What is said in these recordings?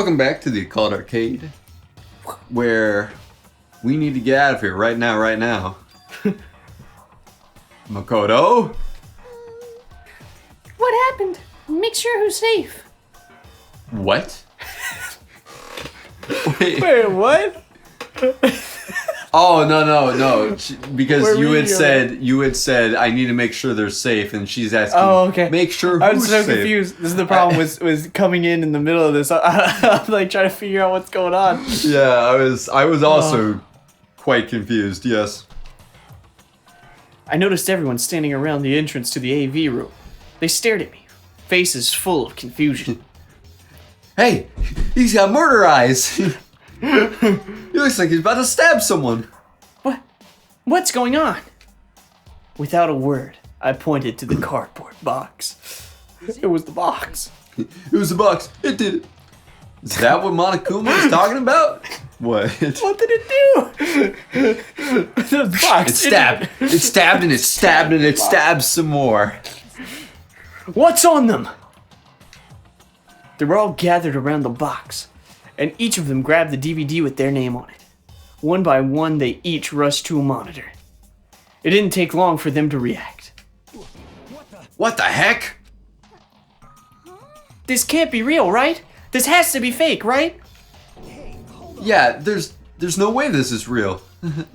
Welcome back to the Occult Arcade, where we need to get out of here right now. Makoto? What happened? Make sure who's safe. What? Wait, what? Oh, no. Because Where you were had you? said, I need to make sure they're safe, and she's asking, Oh, okay. make sure who's I was so safe. confused. This is the problem was coming in the middle of this. I'm like trying to figure out what's going on. Yeah, I was also quite confused, yes. I noticed everyone standing around the entrance to the AV room. They stared at me, faces full of confusion. Hey, he's got murder eyes. He looks like he's about to stab someone. What's going on? Without a word, I pointed to the cardboard box. It was the box. It was the box. It did it. Is that what Monokuma was talking about? What? What did it do? The box. It stabbed. It stabbed and it stabbed and it stabbed some more. What's on them? They were all gathered around the box, and each of them grabbed the DVD with their name on it. One by one, they each rushed to a monitor. It didn't take long for them to react. What the heck? This can't be real, right? This has to be fake, right? Yeah, there's no way this is real.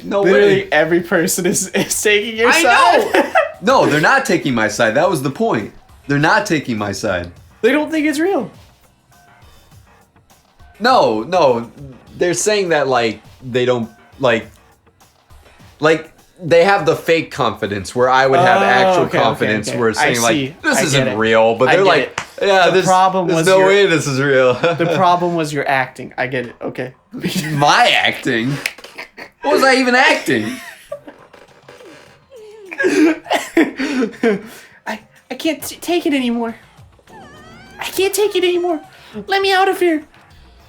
No Literally way. every person is taking your I side. know. No, they're not taking my side. That was the point. They're not taking my side. They don't think it's real. No. They're saying that like they don't like they have the fake confidence where I would have actual confidence where it's saying like this isn't real, but they're like, yeah, there's no way this is real. The problem was your acting. I get it. Okay. My acting? What was I even acting? I can't take it anymore. I can't take it anymore. Let me out of here.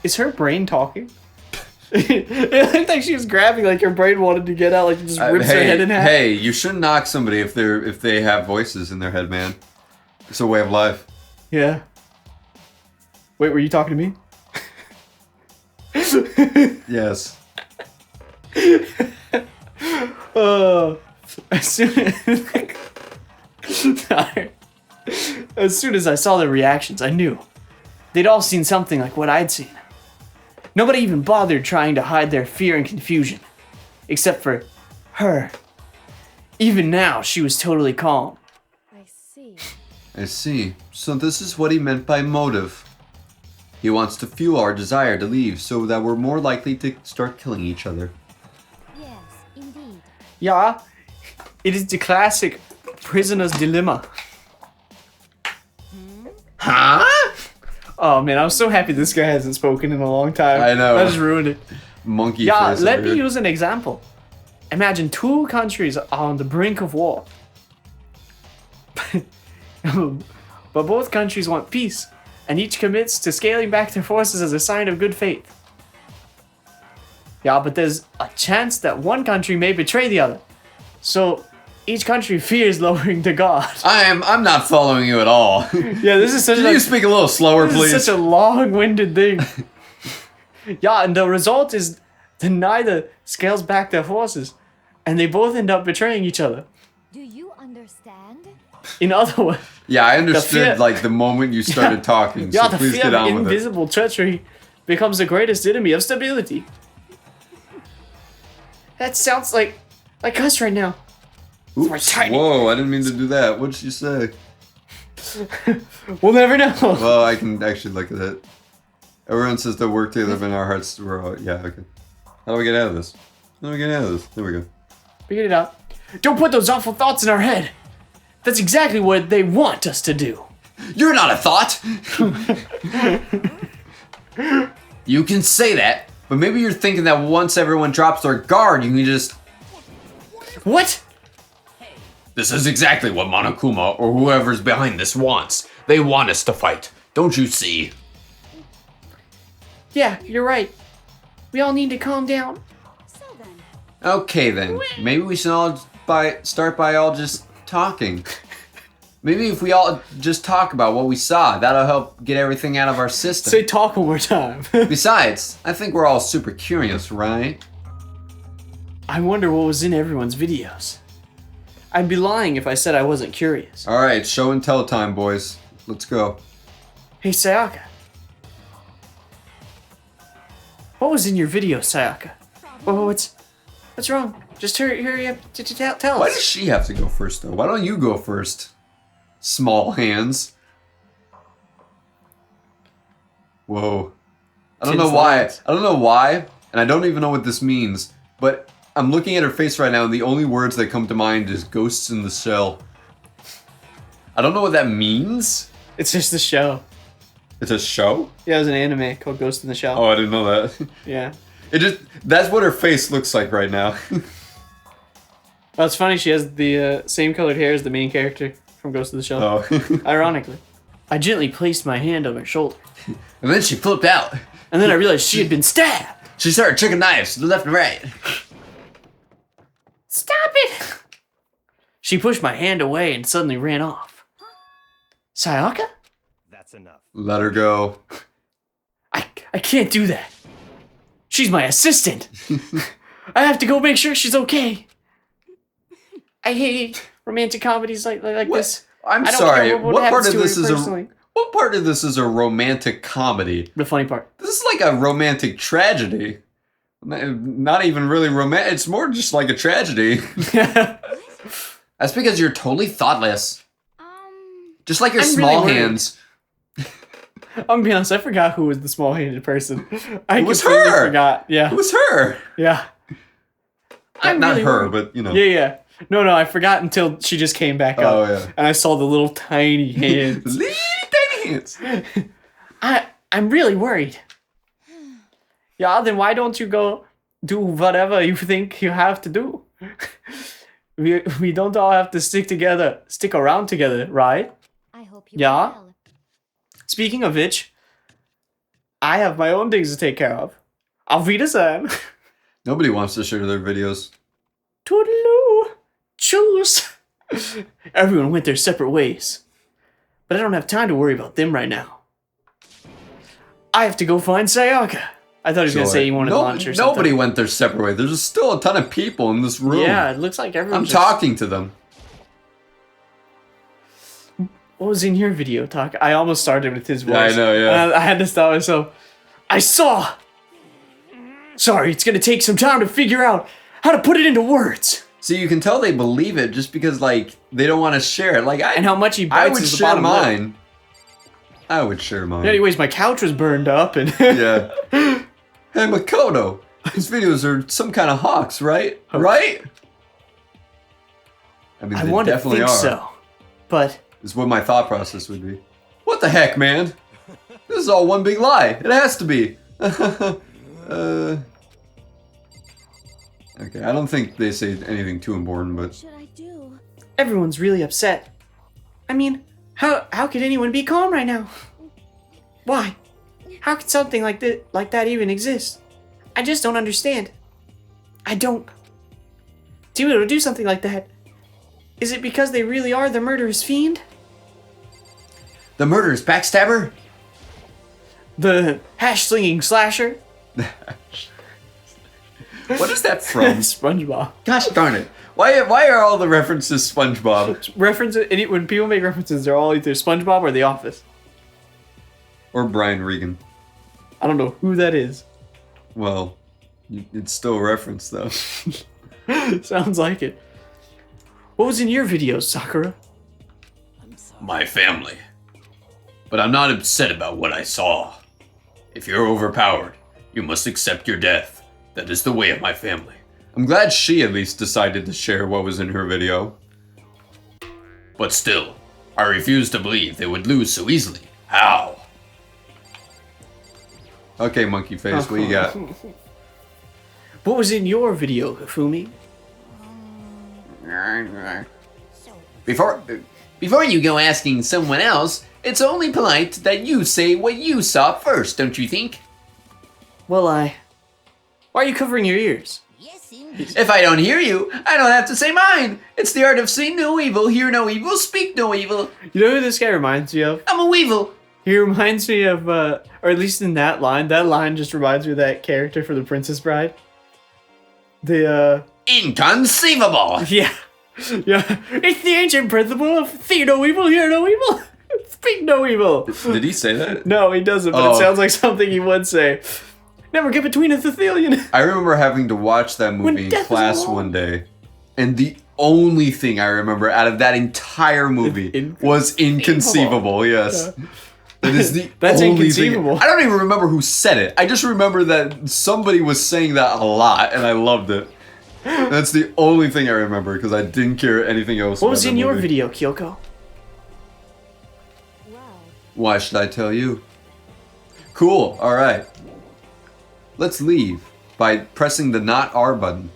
Is her brain talking? It looked like she was grabbing, like her brain wanted to get out, like it just rips her head in half. Hey, you shouldn't knock somebody if they have voices in their head, man. It's a way of life. Yeah. Wait, were you talking to me? Yes. As soon as I saw their reactions, I knew. They'd all seen something like what I'd seen. Nobody even bothered trying to hide their fear and confusion. Except for her. Even now, she was totally calm. I see. So this is what he meant by motive. He wants to fuel our desire to leave so that we're more likely to start killing each other. Yes, indeed. Yeah, it is the classic prisoner's dilemma. Huh? Oh man, I'm so happy this guy hasn't spoken in a long time. I know. That just ruined it. Monkey Yeah, face let over me here. use an example. Imagine two countries are on the brink of war. But both countries want peace, and each commits to scaling back their forces as a sign of good faith. Yeah, but there's a chance that one country may betray the other. So each country fears lowering the guard. I'm not following you at all. Yeah, this is such Can you speak a little slower, this please? is such a long-winded thing. Yeah, and the result is that neither scales back their forces, and they both end up betraying each other. Do you understand? In other words, Yeah, I understood fear- like the moment you started talking. yeah, So the please fear get of on with it. invisible treachery becomes the greatest enemy of stability. That sounds like us right now. Oops. We're tiny. Whoa, I didn't mean to do that. What did you say? We'll never know. Well, I can actually look at it. Everyone says to work together, but in our hearts, we're all, yeah, okay. How do we get out of this? There we go. Figured it out. Don't put those awful thoughts in our head. That's exactly what they want us to do. You're not a thought! You can say that, but maybe you're thinking that once everyone drops their guard, you can just... What? This is exactly what Monokuma or whoever's behind this wants. They want us to fight. Don't you see? Yeah, you're right. We all need to calm down. So then, Okay then, maybe we should all start by all just talking. Maybe if we all just talk about what we saw, that'll help get everything out of our system. Say talk one more time. Besides, I think we're all super curious, right? I wonder what was in everyone's videos. I'd be lying if I said I wasn't curious. Alright, show and tell time, boys. Let's go. Hey, Sayaka. What was in your video, Sayaka? What's wrong? Just hurry up to tell us. Why does she have to go first, though? Why don't you go first? Small hands. Whoa. I don't know why. I don't know why, and I don't even know what this means, but I'm looking at her face right now, and the only words that come to mind is ghosts in the shell. I don't know what that means. It's just the show. It's a show? Yeah, it was an anime called Ghost in the Shell. Oh, I didn't know that. Yeah. That's what her face looks like right now. Well, it's funny, she has the same colored hair as the main character from Ghost in the Shell. Oh. Ironically. I gently placed my hand on her shoulder. And then she flipped out. And then I realized she had been stabbed. She started chicken knives to the left and right. Stop it! She pushed my hand away and suddenly ran off. Sayaka? That's enough. Let her go. I can't do that. She's my assistant. I have to go make sure she's okay. I hate romantic comedies like this. I'm I don't sorry. care What part happens of to this her is personally. what part of this is a romantic comedy? The funny part. This is like a romantic tragedy. Not even really romantic. It's more just like a tragedy. That's because you're totally thoughtless. Just like your I'm small really worried. hands. I'm gonna be honest, I forgot who was the small-handed person. I It was completely her! forgot. Yeah. It was her. Yeah. Not really her, worried. but you know. Yeah. No, I forgot until she just came back Oh, up. yeah. And I saw the little tiny hands. Little tiny hands. I'm really worried. Yeah, then why don't you go do whatever you think you have to do? We don't all have to stick around together, right? I hope you Yeah? will. Speaking of which, I have my own things to take care of. Auf Wiedersehen. Nobody wants to share their videos. Toodaloo. Choose. Everyone went their separate ways. But I don't have time to worry about them right now. I have to go find Sayaka. I thought he was going to say he wanted lunch or something. Nobody went their separate way. There's still a ton of people in this room. Yeah, it looks like everyone. I'm talking to them. What was in your video, Talk? I almost started with his voice. Yeah, I know, yeah. And I had to stop myself. I saw! Sorry, it's gonna take some time to figure out how to put it into words. So you can tell they believe it just because, like, they don't want to share it. Like, And how much he I bites would is the share bottom lip. mine. I would share mine. Anyways, my couch was burned up and... Yeah. Hey, Makoto, these videos are some kind of hawks, right? Right? I mean, I they want to definitely think are. so. But... Is what my thought process would be. What the heck, man? This is all one big lie. It has to be. Okay, I don't think they say anything too important, but... What should I do? everyone's really upset. I mean, how could anyone be calm right now? Why? How could something like that even exist? I just don't understand. I don't. To be able to do something like that, is it because they really are the murderous fiend? The murderous backstabber? The hash-slinging slasher? What is that from? SpongeBob. Gosh darn it. Why are all the references SpongeBob? When people make references, they're all either SpongeBob or The Office. Or Brian Regan? I don't know who that is. Well, it's still a reference though. Sounds like it. What was in your videos, Sakura? My family. But I'm not upset about what I saw. If you're overpowered, you must accept your death. That is the way of my family. I'm glad she at least decided to share what was in her video. But still, I refuse to believe they would lose so easily. How? Okay, monkey face, what you got? What was in your video, Hifumi? Before you go asking someone else, it's only polite that you say what you saw first, don't you think? Well, why are you covering your ears? Yes, indeed. If I don't hear you, I don't have to say mine. It's the art of seeing no evil, hear no evil, speak no evil. You know who this guy reminds me of? I'm a weevil. He reminds me of, or at least in that line just reminds me of that character for The Princess Bride. Inconceivable. Yeah. Yeah. It's the ancient principle of see no evil, hear no evil, speak no evil. Did he say that? No, he doesn't, but it sounds like something he would say. Never get between a Thethilian. I remember having to watch that When movie in death is class alone. one day, and the only thing I remember out of that entire movie was inconceivable. Yes. That is the That's only inconceivable. thing. I don't even remember who said it. I just remember that somebody was saying that a lot, and I loved it. That's the only thing I remember, because I didn't care anything else. What was about in that your movie. video, Kyoko? Wow. Why should I tell you? Cool, alright. Let's leave by pressing the not R button.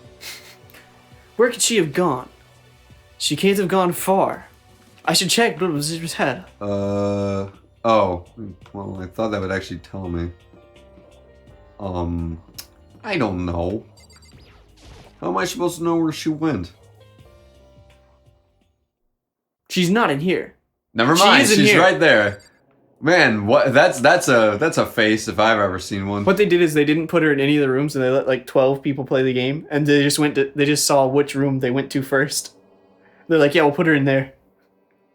Where could she have gone? She can't have gone far. I should check, but it was his head. Oh. Well, I thought that would actually tell me. I don't know. How am I supposed to know where she went? She's not in here. Never She mind, is in she's here. right there. Man, what? That's a face if I've ever seen one. What they did is they didn't put her in any of the rooms, and they let like 12 people play the game, and they just saw which room they went to first. They're like, yeah, we'll put her in there.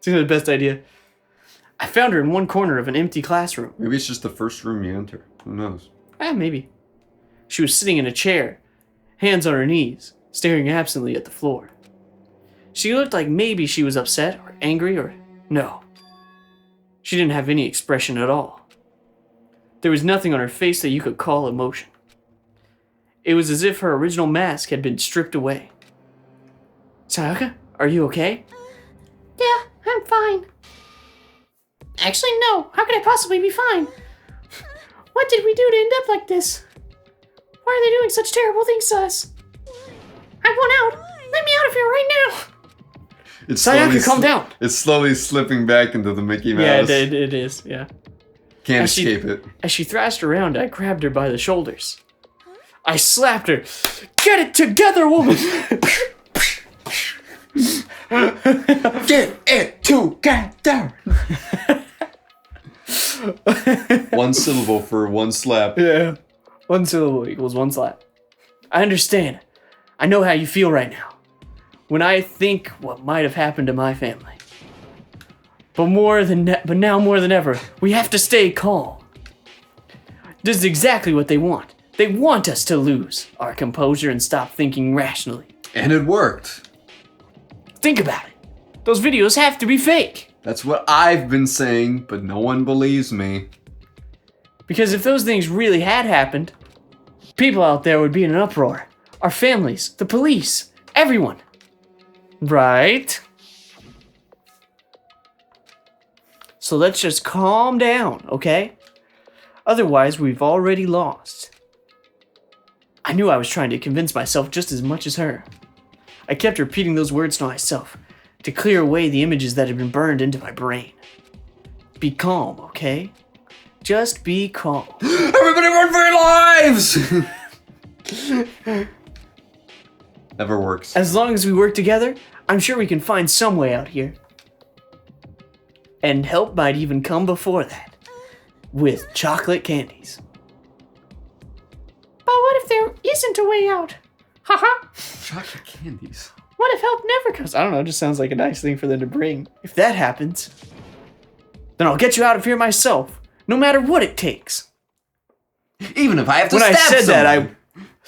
Seems like the best idea. I found her in one corner of an empty classroom. Maybe it's just the first room you enter. Who knows? Maybe. She was sitting in a chair, hands on her knees, staring absently at the floor. She looked like maybe she was upset or angry or no. She didn't have any expression at all. There was nothing on her face that you could call emotion. It was as if her original mask had been stripped away. Sayaka, are you okay? Yeah, I'm fine. Actually, no. How could I possibly be fine? What did we do to end up like this? Why are they doing such terrible things to us? I want out. Let me out of here right now. It's Sayaka, calm down. It's slowly slipping back into the Mickey Mouse. Yeah, it is, yeah. Can't As she- escape it. As she thrashed around, I grabbed her by the shoulders. I slapped her. Get it together, woman! Get it together! One syllable for one slap. Yeah. One syllable equals one slap. I understand. I know how you feel right now. When I think what might have happened to my family. But now more than ever, we have to stay calm. This is exactly what they want. They want us to lose our composure and stop thinking rationally. And it worked. Think about it. Those videos have to be fake. That's what I've been saying, but no one believes me. Because if those things really had happened, people out there would be in an uproar. Our families, the police, everyone. Right? So let's just calm down, okay? Otherwise, we've already lost. I knew I was trying to convince myself just as much as her. I kept repeating those words to myself to clear away the images that had been burned into my brain. Be calm, okay? Just be calm. Everybody run for your lives! Never works. As long as we work together, I'm sure we can find some way out here. And help might even come before that. With chocolate candies. But what if there isn't a way out? Haha. Chocolate candies. What if help never comes? I don't know, it just sounds like a nice thing for them to bring. If that happens, then I'll get you out of here myself, no matter what it takes. Even if I have to When I stab said someone.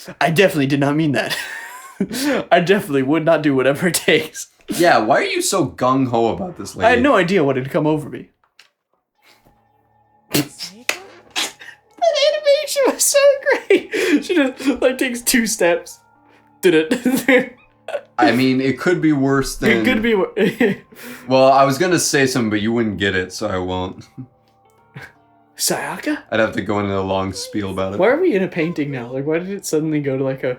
that, I definitely did not mean that. I definitely would not do whatever it takes. Yeah, why are you so gung-ho about this lady? I had no idea what had come over me. Sayaka? That animation was so great. She just like takes 2 steps. Did it? I mean, it could be worse than... It could be. Well, I was gonna say something, but you wouldn't get it, so I won't. Sayaka? I'd have to go into a long spiel about it. Why are we in a painting now? Like, why did it suddenly go to like a...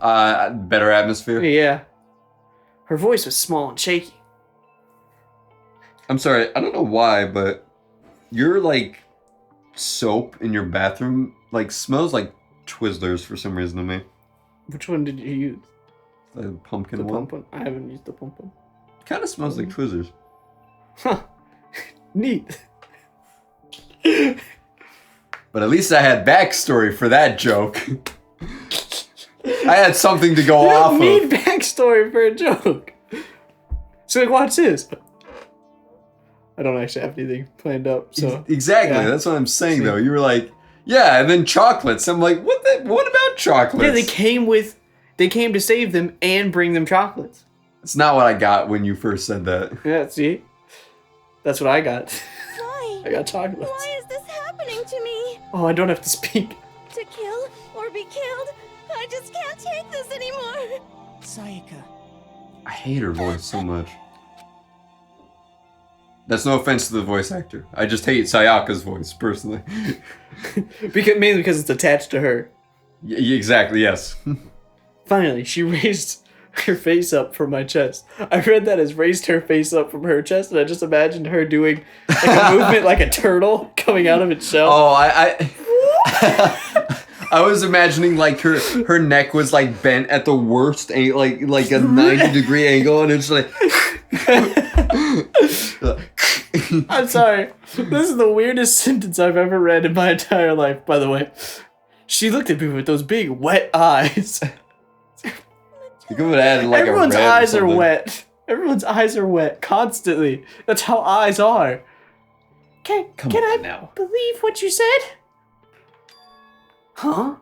Better atmosphere. Yeah. Her voice was small and shaky. I'm sorry, I don't know why, but your, like, soap in your bathroom, like, smells like Twizzlers for some reason to me. Which one did you use? The pumpkin The one. pump one? I haven't used the pump one. Kind of smells like Twizzlers. Huh. Neat. But at least I had backstory for that joke. I had something to go You off don't need of. backstory for a joke. So like, watch this. I don't actually have anything planned up, so Exactly. yeah. That's what I'm saying, See. though. You were like, yeah, and then chocolates. I'm like, what about chocolates? yeah, they came to save them and bring them chocolates. It's not what I got when you first said that. Yeah, see, that's what I got. Why? I got chocolates. Why is this happening to me? Oh, I don't have to speak. To kill or be killed? I just can't take this anymore. Sayaka. I hate her voice so much. That's no offense to the voice actor. I just hate Sayaka's voice, personally. Mainly because it's attached to her. Exactly, yes. Finally, she raised her face up from my chest. I read that as raised her face up from her chest, and I just imagined her doing like a movement like a turtle coming out of its shell. Oh, I was imagining like her neck was like bent at the worst angle, like a 90-degree angle, and it's like. I'm sorry. This is the weirdest sentence I've ever read in my entire life, by the way. She looked at me with those big wet eyes. You could have added like Everyone's a red or eyes are something. wet. Everyone's eyes are wet constantly. That's how eyes are. Can Come I on now. believe what you said? Huh?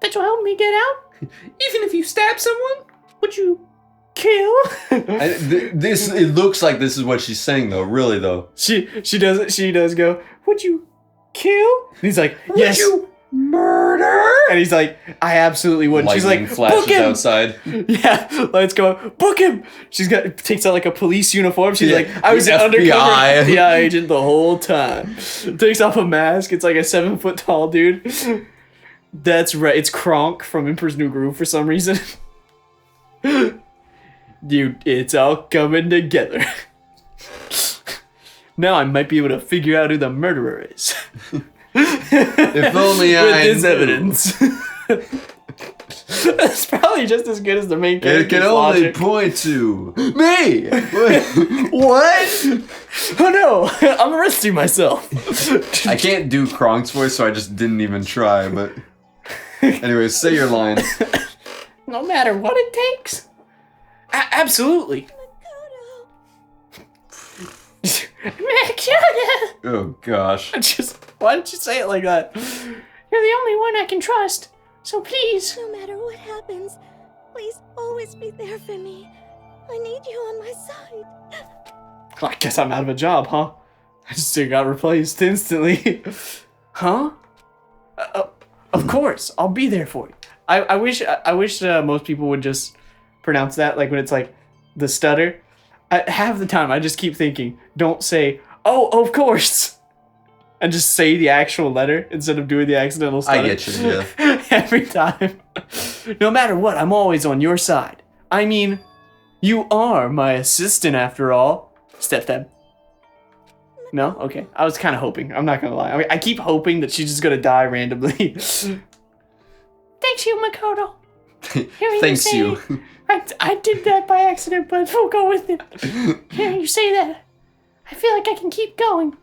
That you'll help me get out? Even if you stab someone? Would you kill? It looks like this is what she's saying though. Really though. She does go, would you kill? And he's like, yes. Would you murder? And he's like, I absolutely would. She's Lightning like, flashes book him. outside. Yeah, let's go. Book him. Takes out like a police uniform. She's Yeah, like, I was the an undercover FBI. FBI agent the whole time. Takes off a mask. It's like a 7-foot tall dude. That's right. It's Kronk from Emperor's New Groove for some reason. Dude, it's all coming together. Now I might be able to figure out who the murderer is. If only With I this knew. evidence. It's probably just as good as the main character's It can only logic. point to me. What? Oh no, I'm arresting myself. I can't do Kronk's voice, so I just didn't even try. But anyways, say your line. No matter what it takes. Absolutely. Makoto. Oh gosh. Why did you say it like that? You're the only one I can trust. So please. No matter what happens, please always be there for me. I need you on my side. I guess I'm out of a job, huh? I just got replaced instantly. Huh? Of course, I'll be there for you. I wish most people would just pronounce that like when it's like the stutter. Half the time I just keep thinking, don't say, oh, of course. And just say the actual letter instead of doing the accidental stutter. I get you, yeah. Every time. No matter what, I'm always on your side. I mean, you are my assistant after all. Step. No? Okay. I was kind of hoping. I'm not going to lie. I mean, I keep hoping that she's just going to die randomly. Thanks you, Makoto. Thanks you. I did that by accident, but we'll go with it. Hearing you say that, I feel like I can keep going.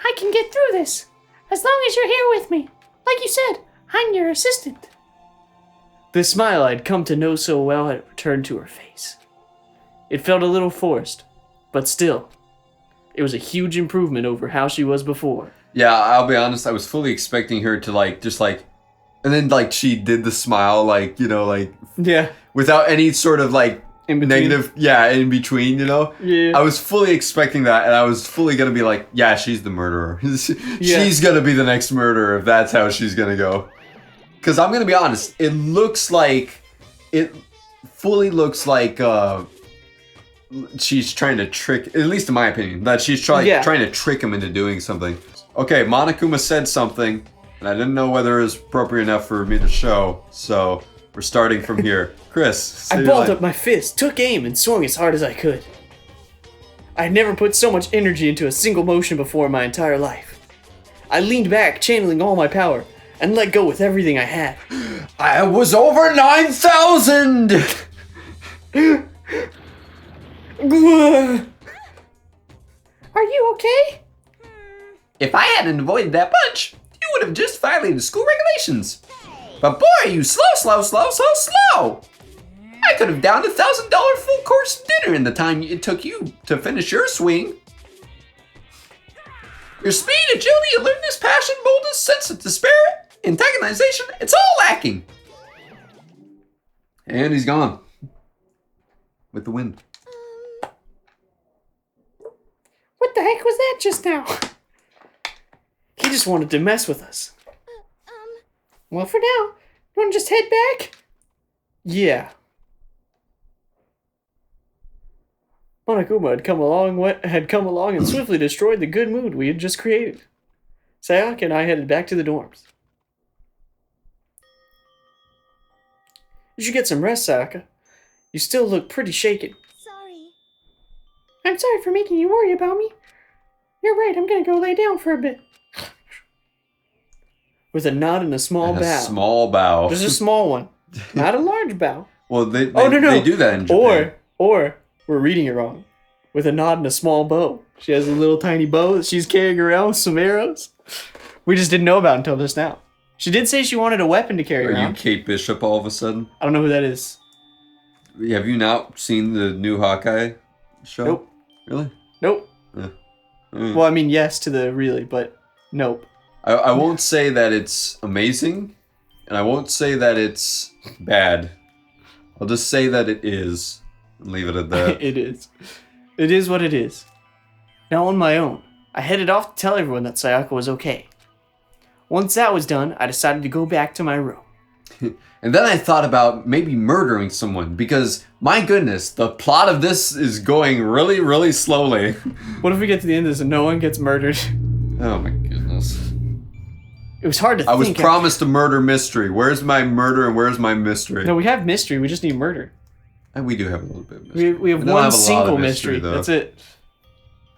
I can get through this, as long as you're here with me. Like you said, I'm your assistant. The smile I'd come to know so well had returned to her face. It felt a little forced, but still, it was a huge improvement over how she was before. Yeah, I'll be honest. I was fully expecting her to and then like she did the smile, like Yeah. without any sort of like In between. negative, in between, Yeah. I was fully expecting that, and I was fully gonna be like, yeah, she's the murderer. Yeah. She's gonna be the next murderer if that's how she's gonna go. Because I'm gonna be honest, it fully looks like she's trying to trick, at least in my opinion, that she's trying to trick him into doing something. Okay, Monokuma said something, and I didn't know whether it was appropriate enough for me to show, so we're starting from here. Chris, say I your balled line. up my fist, took aim, and swung as hard as I could. I'd never put so much energy into a single motion before in my entire life. I leaned back, channeling all my power, and let go with everything I had. I was over 9,000! Are you okay? If I hadn't avoided that punch, you would have just violated school regulations. But boy, are you slow. I could have downed $1,000 full course dinner in the time it took you to finish your swing. Your speed, agility, alertness, passion, boldness, sense of despair, antagonization, it's all lacking. And he's gone. With the wind. What the heck was that just now? He just wanted to mess with us. Well, for now, you want to just head back? Yeah. Monokuma had come along and swiftly destroyed the good mood we had just created. Sayaka and I headed back to the dorms. You should get some rest, Sayaka. You still look pretty shaken. Sorry. I'm sorry for making you worry about me. You're right, I'm gonna go lay down for a bit. With a nod and a small bow. A small bow. Just a small one. Not a large bow. Well, they no. do that in Japan. Or we're reading it wrong. With a nod and a small bow. She has a little tiny bow that she's carrying around with some arrows. We just didn't know about until just now. She did say she wanted a weapon to carry Are around. you Kate Bishop all of a sudden? I don't know who that is. Have you not seen the new Hawkeye show? Nope. Really? Nope. Yeah. Well, I mean, yes to the really, but nope. I won't say that it's amazing, and I won't say that it's bad. I'll just say that it is, and leave it at that. It is. It is what it is. Now on my own, I headed off to tell everyone that Sayaka was okay. Once that was done, I decided to go back to my room. And then I thought about maybe murdering someone, because, my goodness, the plot of this is going really, really slowly. What if we get to the end of this and no one gets murdered? Oh my goodness. It was hard to think. I was promised a murder mystery. Where's my murder and where's my mystery? No, we have mystery. We just need murder. And we do have a little bit of mystery. We have don't one have a lot single of mystery. though. That's it.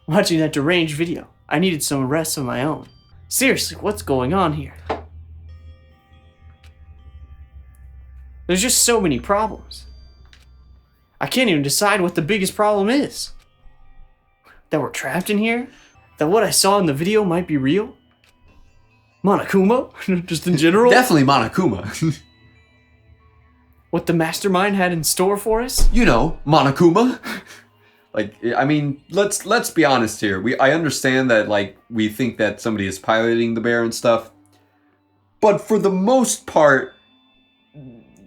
Watching that deranged video, I needed some rest of my own. Seriously, what's going on here? There's just so many problems. I can't even decide what the biggest problem is. That we're trapped in here? That what I saw in the video might be real? Monokuma? Just in general? Definitely Monokuma. What the mastermind had in store for us? You know, Monokuma. Like, I mean, let's be honest here. I understand that, like, we think that somebody is piloting the bear and stuff. But for the most part,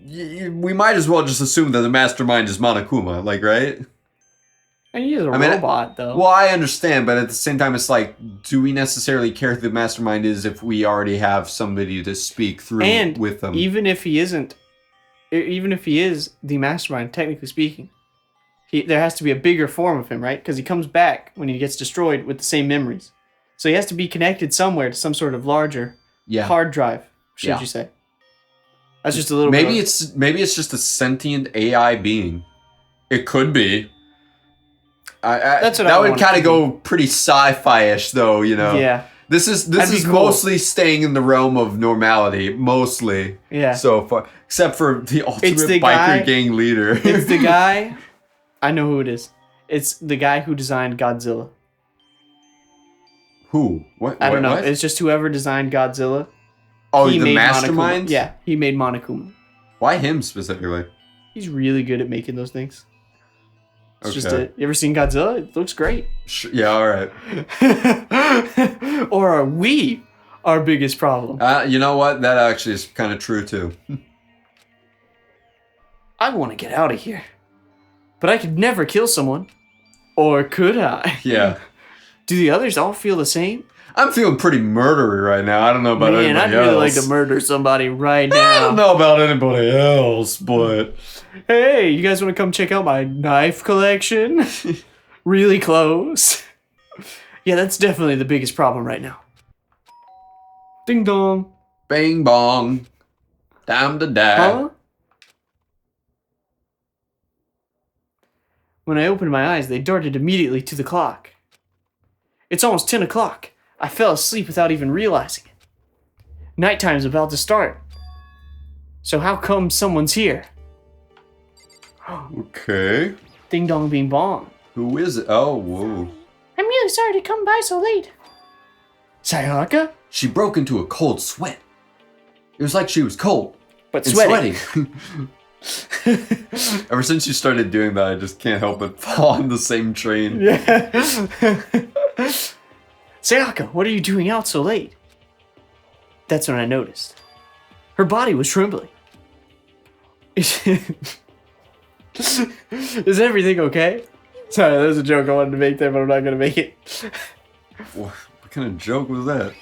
we might as well just assume that the mastermind is Monokuma, like, right? And he is a robot, though. Well, I understand, but at the same time, it's like, do we necessarily care who the mastermind is if we already have somebody to speak through with them? Even if he isn't, even if he is the mastermind, technically speaking, there has to be a bigger form of him, right? Because he comes back when he gets destroyed with the same memories. So he has to be connected somewhere to some sort of larger hard drive, should you say. That's just a little maybe it's just a sentient AI being. It could be. That's what that I would kind of go pretty sci-fi-ish, though. You know. Yeah. This is cool. mostly staying in the realm of normality, mostly. Yeah. So far, except for the ultimate the biker gang leader. It's the guy. I know who it is. It's the guy who designed Godzilla. Who? What? I don't know. What? It's just whoever designed Godzilla. Oh, he the made mastermind? Monokuma. Yeah, he made Monokuma. Why him specifically? He's really good at making those things. It's just Okay. it. You ever seen Godzilla? It looks great. Yeah, all right. Or are we our biggest problem? You know what? That actually is kind of true too. I want to get out of here. But I could never kill someone. Or could I? Yeah. Do the others all feel the same? I'm feeling pretty murdery right now. I don't know about Man, anybody I'd really like else. to murder somebody right I now. don't know about anybody else, but Hey, you guys want to come check out my knife collection? Really close. Yeah, that's definitely the biggest problem right now. Ding dong. bang bong, time to die. Huh? When I opened my eyes, they darted immediately to the clock. It's almost 10 o'clock. I fell asleep without even realizing it. Nighttime's about to start. So how come someone's here? Okay. Ding dong bing bong. Who is it? Oh, whoa. I'm really sorry to come by so late. Sayaka? She broke into a cold sweat. It was like she was cold. But and sweating. Ever since you started doing that, I just can't help but fall on the same train. Yeah. Sayaka, what are you doing out so late? That's when I noticed. Her body was trembling. Is everything okay? Sorry, that was a joke I wanted to make there, but I'm not gonna make it. What kind of joke was that?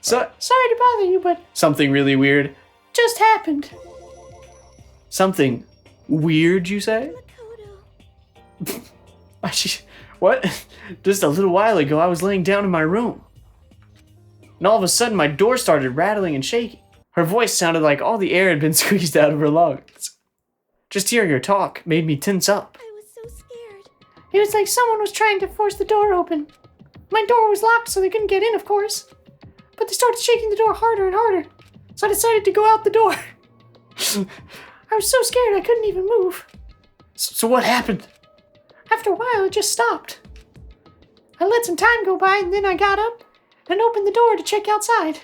So sorry to bother you, but something really weird just happened. Something weird, you say? What? Just a little while ago, I was laying down in my room. And all of a sudden, my door started rattling and shaking. Her voice sounded like all the air had been squeezed out of her lungs. Just hearing her talk made me tense up. I was so scared. It was like someone was trying to force the door open. My door was locked, so they couldn't get in, of course. But they started shaking the door harder and harder. So I decided to go out the door. I was so scared I couldn't even move. So what happened? After a while, it just stopped. I let some time go by, and then I got up and opened the door to check outside.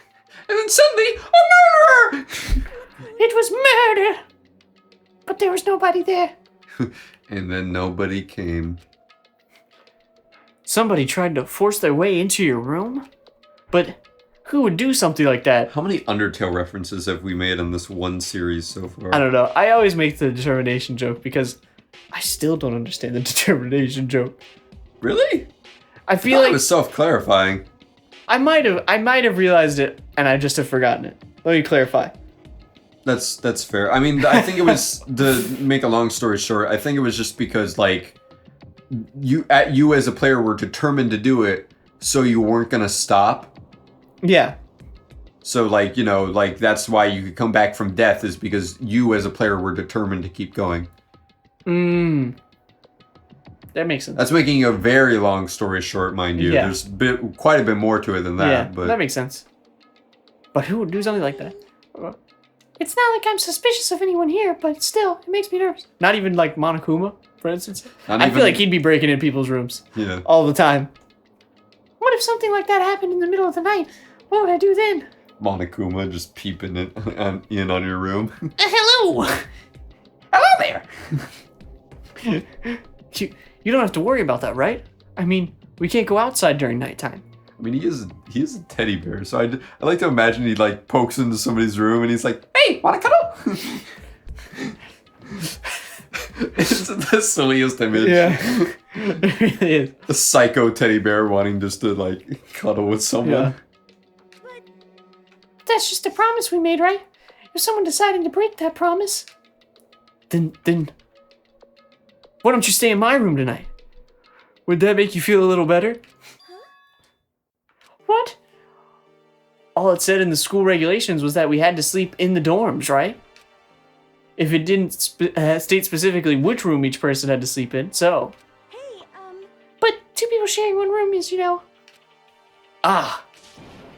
And then suddenly, a murderer! It was murder! But there was nobody there. And then nobody came. Somebody tried to force their way into your room? But who would do something like that? How many Undertale references have we made in this one series so far? I don't know. I always make the determination joke because I still don't understand the determination joke. Really? I feel like like it was self-clarifying. I might have realized it and I just have forgotten it. Let me clarify. That's fair. I mean, I think it was, to make a long story short, I think it was just because, like, you as a player were determined to do it, so you weren't gonna stop. Yeah. So, like, you know, like, that's why you could come back from death, is because you as a player were determined to keep going. That makes sense. That's making a very long story short, mind you. Yeah. There's quite a bit more to it than that. Yeah, but that makes sense. But who would do something like that? It's not like I'm suspicious of anyone here, but still, it makes me nervous. Not even like Monokuma, for instance. I feel like he'd be breaking in people's rooms all the time. What if something like that happened in the middle of the night? What would I do then? Monokuma just peeping in on your room. Hello! Hello there! You don't have to worry about that, right? I mean, we can't go outside during nighttime. I mean, he is a teddy bear, so I like to imagine he like pokes into somebody's room and he's like, "Hey, wanna cuddle?" It's the silliest image. Yeah, it really is. A psycho teddy bear wanting just to like cuddle with someone. Yeah. That's just a promise we made, right? If someone decided to break that promise, then why don't you stay in my room tonight? Would that make you feel a little better? What? All it said in the school regulations was that we had to sleep in the dorms, right? If it didn't state specifically which room each person had to sleep in, so. Hey, But two people sharing one room is, you know. Ah.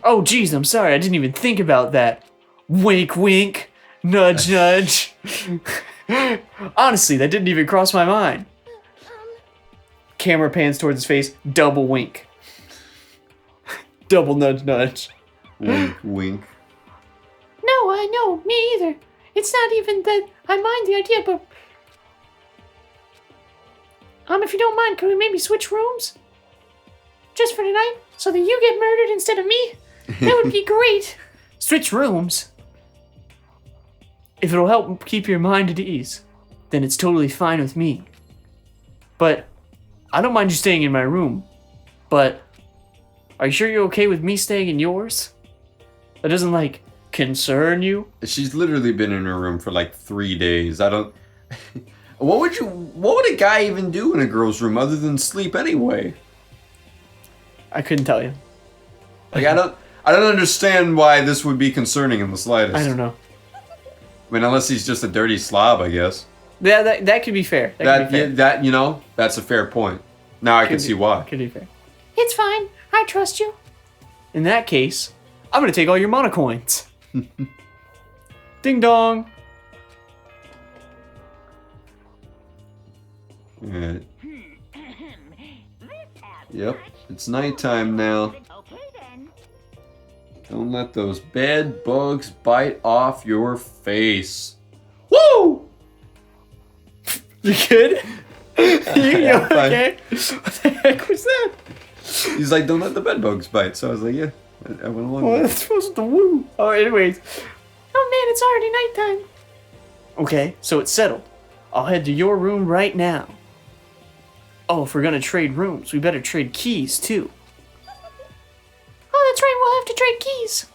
Oh, geez, I'm sorry. I didn't even think about that. Wink, wink. Nudge, nudge. Honestly, that didn't even cross my mind. Camera pans towards his face. Double wink. Double nudge, nudge. Wink, wink. No, I know. Me either. It's not even that I mind the idea, but... if you don't mind, could we maybe switch rooms? Just for tonight? So that you get murdered instead of me? That would be great. Switch rooms? If it'll help keep your mind at ease, then it's totally fine with me. But I don't mind you staying in my room. But are you sure you're okay with me staying in yours? That doesn't, like, concern you? She's literally been in her room for like 3 days. I don't... What would a guy even do in a girl's room other than sleep anyway? I couldn't tell you. Like, I don't understand why this would be concerning in the slightest. I don't know. I mean, unless he's just a dirty slob, I guess. Yeah, that could be fair. That could be fair. That, you know, that's a fair point. Now I can see why. Could be fair. It's fine. I trust you. In that case, I'm gonna take all your mana coins. Ding dong. Alright. Yep, it's nighttime now. Don't let those bed bugs bite off your face. Woo! You good? You Yeah, fine. okay? What the heck was that? He's like, don't let the bed bugs bite. So I was like, yeah, I went along Well, with it. that's supposed to woo. Oh, anyways. Oh man, it's already nighttime. Okay, so it's settled. I'll head to your room right now. Oh, if we're gonna trade rooms, we better trade keys too. Oh, that's right, we'll have to trade keys.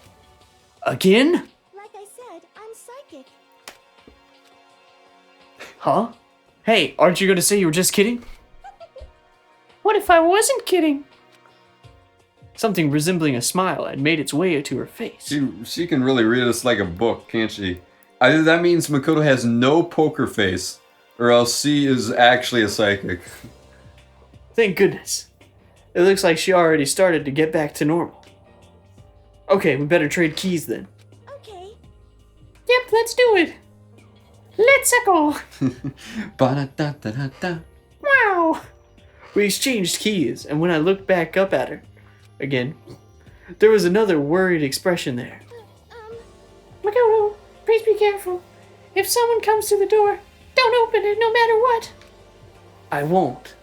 Again? Like I said, I'm psychic. Huh? Hey, aren't you gonna say you were just kidding? What if I wasn't kidding? Something resembling a smile had made its way to her face. She can really read us like a book, can't she? Either that means Makoto has no poker face, or else she is actually a psychic. Thank goodness. It looks like she already started to get back to normal. Okay, we better trade keys then. Okay. Yep, let's do it. Let's go. Ba-da-da-da-da-da. Wow. We exchanged keys, and when I looked back up at her, again, there was another worried expression there. Makoto, please be careful. If someone comes to the door, don't open it no matter what. I won't.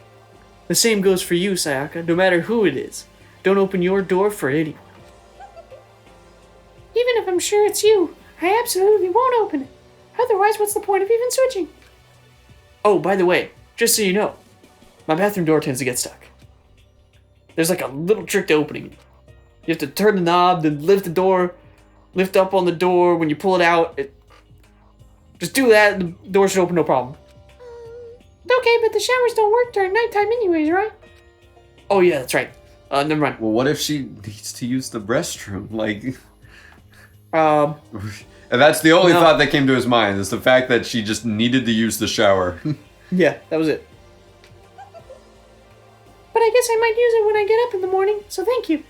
The same goes for you, Sayaka, no matter who it is. Don't open your door for anyone. Even if I'm sure it's you, I absolutely won't open it. Otherwise, what's the point of even switching? Oh, by the way, just so you know, my bathroom door tends to get stuck. There's like a little trick to opening it. You have to turn the knob, then lift the door, lift up on the door. When you pull it out, just do that, and the door should open no problem. Okay, but the showers don't work during nighttime anyways, right? Oh yeah, that's right. Never mind. Well, what if she needs to use the restroom? Like, and that's the only No. thought that came to his mind, is the fact that she just needed to use the shower. Yeah, that was it. But I guess I might use it when I get up in the morning, so thank you.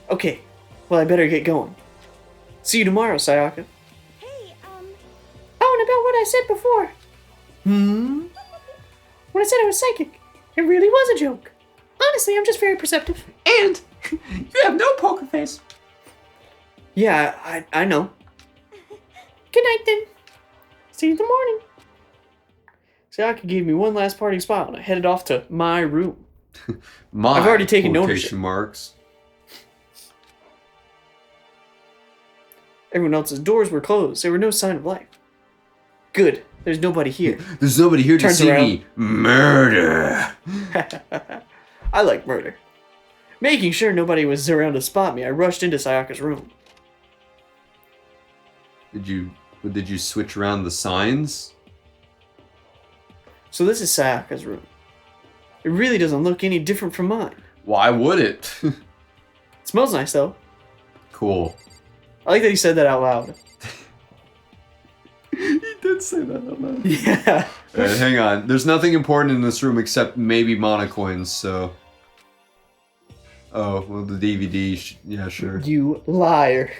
Okay, well I better get going. See you tomorrow, Sayaka. Hey, Oh, and about what I said before. When I said I was psychic, it really was a joke. Honestly, I'm just very perceptive. And you have no poker face. Yeah, I know. Good night then. See you in the morning. Sayaka gave me one last parting smile and I headed off to my room. My I've already taken quotation ownership. marks. Everyone else's doors were closed. There were no sign of life. Good. There's nobody here. There's nobody here to Turns see around. me murder. I like murder. Making sure nobody was around to spot me, I rushed into Sayaka's room. Did you switch around the signs? So this is Sayaka's room. It really doesn't look any different from mine. Why would it? It smells nice though. Cool. I like that he said that out loud. He did say that out loud. Yeah. Alright, hang on. There's nothing important in this room except maybe mana coins, so... Oh, well, the DVD, yeah, sure. You liar.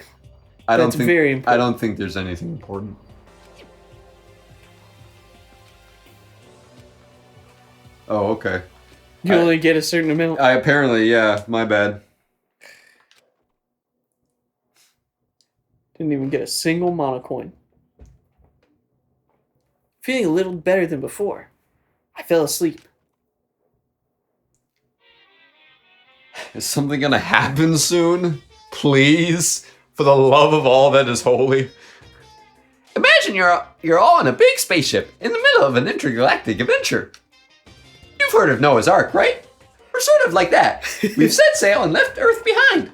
I don't That's think, very important. I don't think there's anything important. Oh, okay. You only get a certain amount. I apparently, yeah, my bad. Didn't even get a single mana coin. Feeling a little better than before, I fell asleep. Is something gonna happen soon? Please? For the love of all that is holy. Imagine you're all in a big spaceship in the middle of an intergalactic adventure. You've heard of Noah's Ark, right? We're sort of like that. We've set sail and left Earth behind.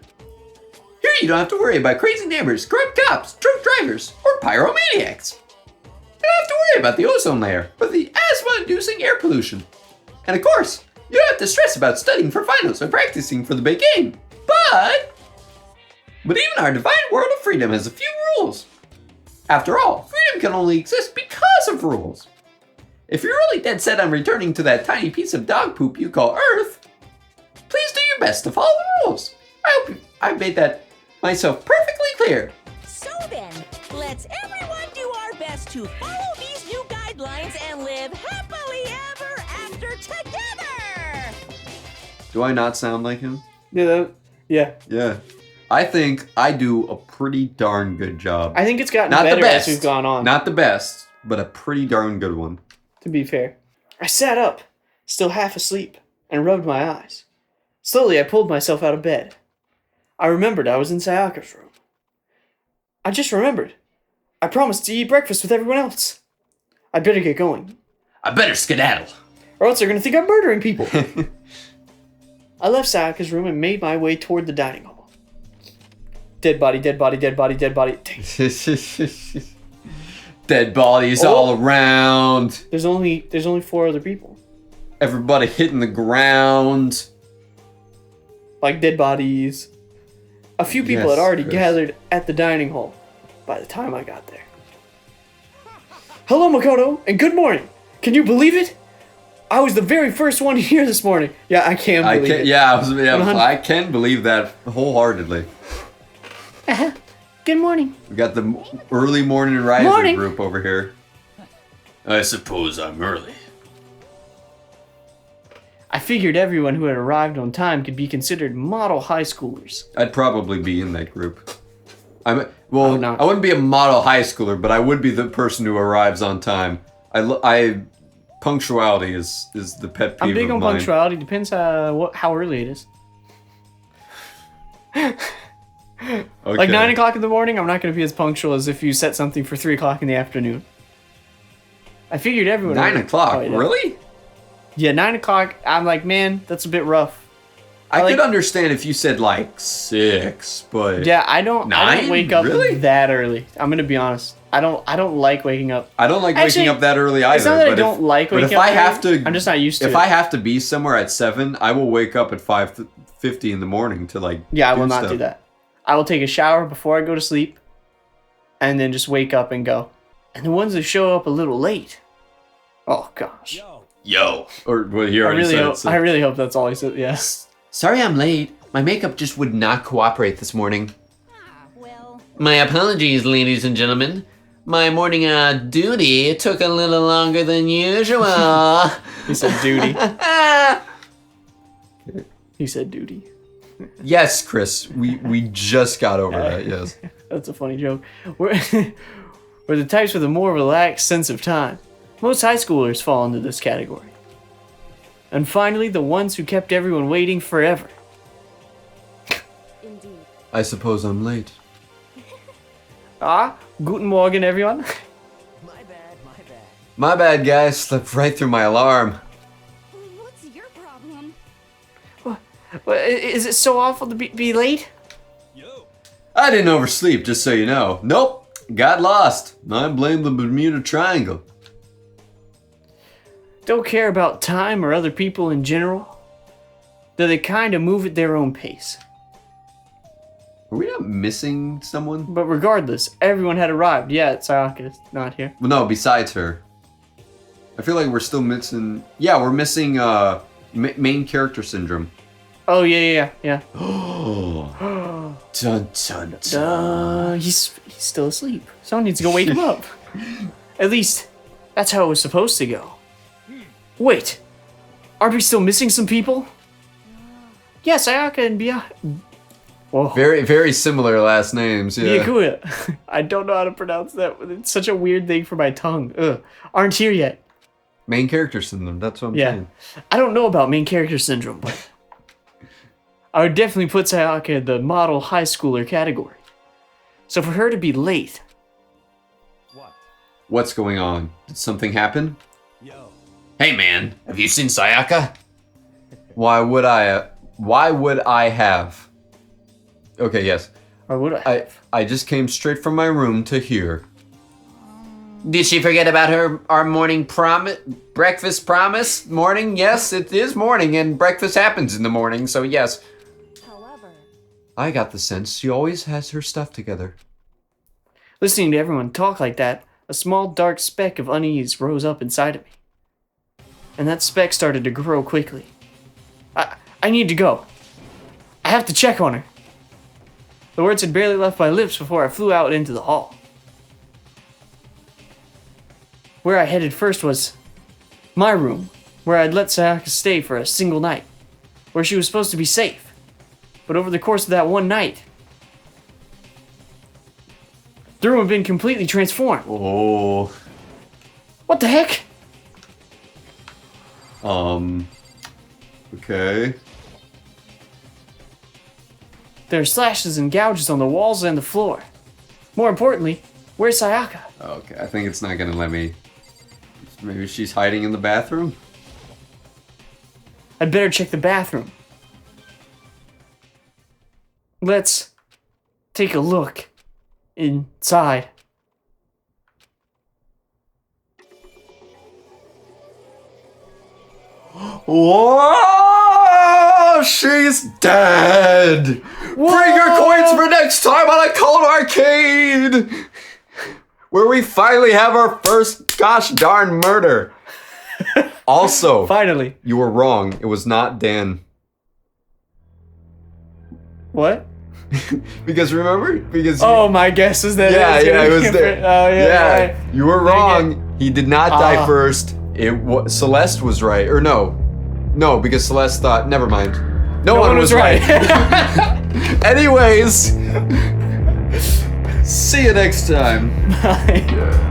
Here you don't have to worry about crazy neighbors, corrupt cops, drunk drivers, or pyromaniacs. You don't have to worry about the ozone layer or the asthma-inducing air pollution. And of course, you don't have to stress about studying for finals or practicing for the big game. But even our divine world of freedom has a few rules. After all, freedom can only exist because of rules. If you're really dead set on returning to that tiny piece of dog poop you call Earth, please do your best to follow the rules. I I made that myself perfectly clear. So then, let's everyone do our best to follow these new guidelines and live happily ever after together! Do I not sound like him? Yeah. Yeah. I think I do a pretty darn good job. I think it's gotten Not the better best. as we've gone on. Not the best, but a pretty darn good one. To be fair. I sat up, still half asleep, and rubbed my eyes. Slowly, I pulled myself out of bed. I remembered I was in Sayaka's room. I just remembered. I promised to eat breakfast with everyone else. I'd better get going, I better skedaddle. or else they're going to think I'm murdering people. I left Sayaka's room and made my way toward the dining hall. Dead body, dead body, dead body, dead body. Dead bodies all around. There's only 4 other people. Everybody hitting the ground. Like dead bodies. A few people Yes, had already Chris. gathered at the dining hall by the time I got there. Hello, Makoto, and good morning. Can you believe it? I was the very first one here this morning. Yeah, I can believe it. Yeah, I can believe that wholeheartedly. Good morning. We got the early morning riser Morning. group over here. I suppose I'm early. I figured everyone who had arrived on time could be considered model high schoolers. I'd probably be in that group. I not. wouldn't be a model high schooler, but I would be the person who arrives on time. Punctuality is the pet peeve I'm big of on mine. punctuality. Depends how early it is. Okay. Like 9 o'clock in the morning, I'm not going to be as punctual as if you set something for 3 o'clock in the afternoon. I figured everyone... 9 o'clock? Oh, yeah. Really? Yeah, 9 o'clock, I'm like, man, that's a bit rough. I could understand if you said like 6, but Yeah, I don't 9? wake up Really? that early. I'm going to be honest. I don't like waking up. I don't like Actually, waking up that early either. It's not that I but don't like but waking if up I early, have to, I'm just not used to it. If I have to be somewhere at 7, I will wake up at 5:50 in the morning to like. Yeah, I will not stuff. do that. I will take a shower before I go to sleep, and then just wake up and go. And the ones that show up a little late, oh gosh. Yo, or well, he already said it. So. I really hope that's all he said. Yes. Sorry, I'm late. My makeup just would not cooperate this morning. Well, My apologies, ladies and gentlemen. My morning duty took a little longer than usual. He said duty. He said duty. Yes, Chris. We just got over that. Yes. That's a funny joke. We're the types with a more relaxed sense of time. Most high schoolers fall into this category. And finally, the ones who kept everyone waiting forever. Indeed. I suppose I'm late. Guten Morgen, everyone. My bad, guys. Slept right through my alarm. What's your problem? Well, is it so awful to be late? I didn't oversleep, just so you know. Nope. Got lost. I blame the Bermuda Triangle. Don't care about time or other people in general. Though they kind of move at their own pace. Are we not missing someone? But regardless, everyone had arrived. Yeah, Sayaka's not here. Well, no, besides her. I feel like we're still missing... Yeah, we're missing main character syndrome. Oh, yeah. Oh. Dun, dun, dun. He's still asleep. Someone needs to go wake him up. At least, that's how it was supposed to go. Wait, aren't we still missing some people? Yeah, Sayaka and Whoa. Very, very similar last names, yeah. Byakuya. I don't know how to pronounce that. It's such a weird thing for my tongue. Ugh. Aren't here yet. Main character syndrome, that's what I'm Yeah. saying. I don't know about main character syndrome, but I would definitely put Sayaka in the model high schooler category. So for her to be late, What's going on? Did something happen? Hey man, have you seen Sayaka? Why would I have? Okay, yes. or would I? I just came straight from my room to here. Did she forget about our morning breakfast promise? Morning? Yes, it is morning and breakfast happens in the morning, so yes. However, I got the sense she always has her stuff together. Listening to everyone talk like that, a small dark speck of unease rose up inside of me. And that speck started to grow quickly. I need to go. I have to check on her. The words had barely left my lips before I flew out into the hall. Where I headed first was my room, where I'd let Sayaka stay for a single night, where she was supposed to be safe. But over the course of that one night, the room had been completely transformed. Oh. What the heck? Okay. There are slashes and gouges on the walls and the floor. More importantly, where's Sayaka? Okay, I think it's not gonna let me. Maybe she's hiding in the bathroom? I'd better check the bathroom. Let's take a look inside. Whoa! She's dead! Bring your coins for next time on a cold arcade! Where we finally have our first gosh darn murder. Also, Finally. you were wrong. It was not Dan. What? Because remember? Because Oh, my guess is that yeah, it was there. Oh, yeah. Right. You were wrong. He did not die Ah. first. Celeste was right, or no, because Celeste thought. Never mind. No one was right. Anyways, see you next time. Bye.